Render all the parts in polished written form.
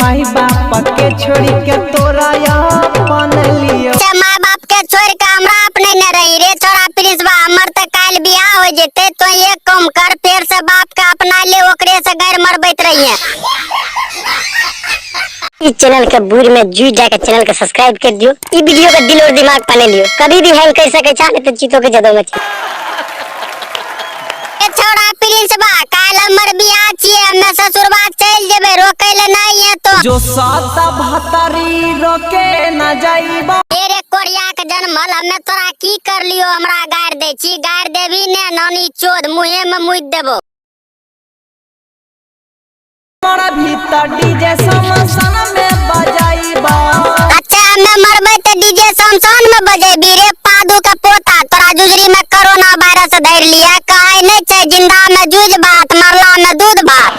माई बाप के छोड़ी के तोरा अपन लियो। माई बाप के छोड़ के हमरा अपने न रही रे छोरा प्रिंसबा, हमर त काल बियाह हो जेते तो एक काम कर फिर से बाप का अपना ले ओकरे से गैर मरबैत रही है। इस चैनल के बुर में जुड़ जाके चैनल के सब्सक्राइब कर दियो। ई वीडियो के दिल और दिमाग पने लियो, कभी भी हेल्प कर सके छा नहीं तो चीतो के जदो मची। ए छोरा प्रिंसबा काल हमर बियाह छिए, हमें ससुरबा चल जेबे, रोके ले नहीं है तो जो सात भतरी रोके न जाइबा। तेरे कोरिया के जन्मल हमें तोरा की कर लियो, हमरा गाड़ दे छी, गाड़ देबी ने नानी चोद मुहे में मुद देबो। हमारा भीतर डीजे शमशान में बजाइबा। अच्छा हमें मरबे त डीजे शमशान में बजेबी रे पादू का पोता, तोरा जुजरी में कोरोना वायरस धर लिया, कहे नहीं छै जिंदा में जूझ भात मरला में दूध भात।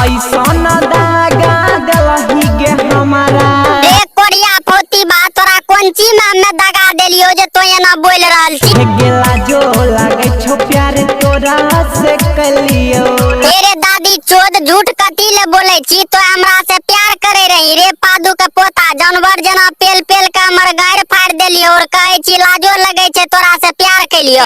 ऐसा न दागा दिलही गे हमारा। रे कोरिया फोती बा तोरा कौन चीज में हमें दगा देलियो जे तो एना बोल रहल छी। गेला जो लागे छो प्यार तोरा से कलियो। तेरे दादी चोद झूठ कथी ले बोले छी, तो हमरा से प्यार करे रही रे पादू के पोता, जानवर जना पेल पेल के हमर गाड़ फाड़ देलियो और कहे छी लाजो लगे छे तोरा से प्यार केलियो।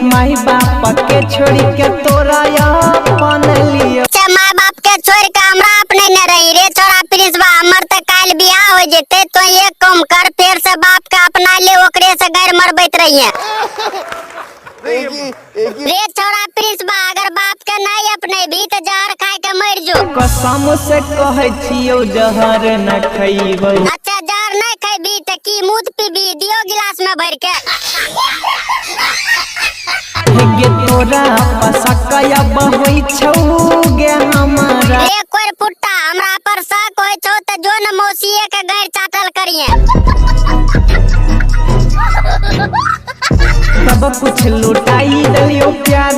माई बाप के छोड़ी के तोरा अपन लियो। माई बाप के छोड़ के हमरा अपने न रही रे छोरा प्रिंसबा, हमर त काल बियाह हो जेते तो एक काम कर फिर से बाप का अपना ले ओकरे से गैर मरबैत रही है। रे छोरा प्रिंसबा अगर बाप के नहीं अपने भी तो जहर खाए के मर जो। कसम से कहे छियो जहर न खइबो। अच्छा जहर नहीं खइबी त की मूत पीबी, दियो गिलास में भर के। गे तोरा पसकया बहई छौ गे हमारा। रे कोई पुट्टा हमरा पर शक होय छौ त जो न मौसीए के गैर चाटल करिए। सब कुछ लुटाई दलियो प्यार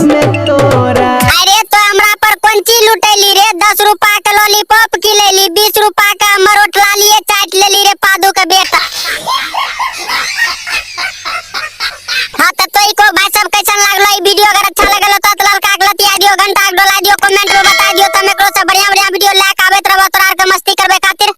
में तोरा। अरे तो हमरा पर कौन चीज लुटैली रे, 10 रुपया के लॉलीपॉप खिलेली, 20 रुपया का मरोट लालिए चाट लेली रे पादू के बेटा। हाँ तो तोई को भाई सब कैसन लागलो ई वीडियो, अगर अच्छा लगल तो ललका के लतिया दियो, घंटा के डोला दियो, कमेंट में बता दियो, तमे एकरो से बढ़िया बढ़िया वीडियो लाइक आबैत रहबो, तोरा के मस्ती करबे।